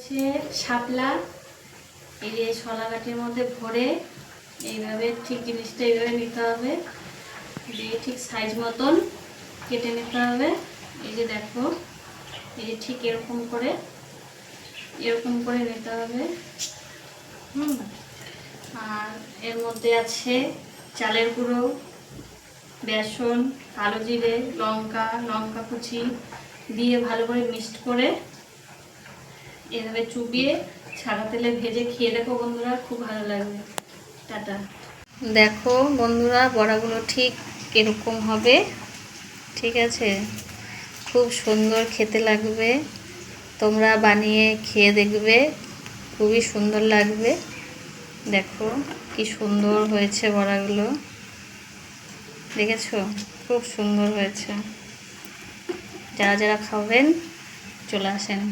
হচ্ছে শাপলা, এই যে শলা কাঠির মধ্যে ভরে এইভাবে ঠিক জিনিসটা এইভাবে নিতে হবে, দিয়ে ঠিক সাইজ মতন কেটে নিতে হবে। এই যে দেখো, এই যে ঠিক এরকম করে নিতে হবে। আর এর মধ্যে আছে চালের গুঁড়ো, বেসন, কালো জিরে, লঙ্কা কুচি দিয়ে ভালো করে মিক্সড করে এভাবে চুবিয়ে ছাড়া তেলে ভেজে খেয়ে দেখো বন্ধুরা, খুব ভালো লাগবে। টাটা। দেখো বন্ধুরা, বড়াগুলো ঠিক এরকম হবে, ঠিক আছে? খুব সুন্দর খেতে লাগবে, তোমরা বানিয়ে খেয়ে দেখবে, খুবই সুন্দর লাগবে। দেখো কি সুন্দর হয়েছে বড়াগুলো, দেখেছো? খুব সুন্দর হয়েছে। যারা যারা খাবেন চলে আসেন।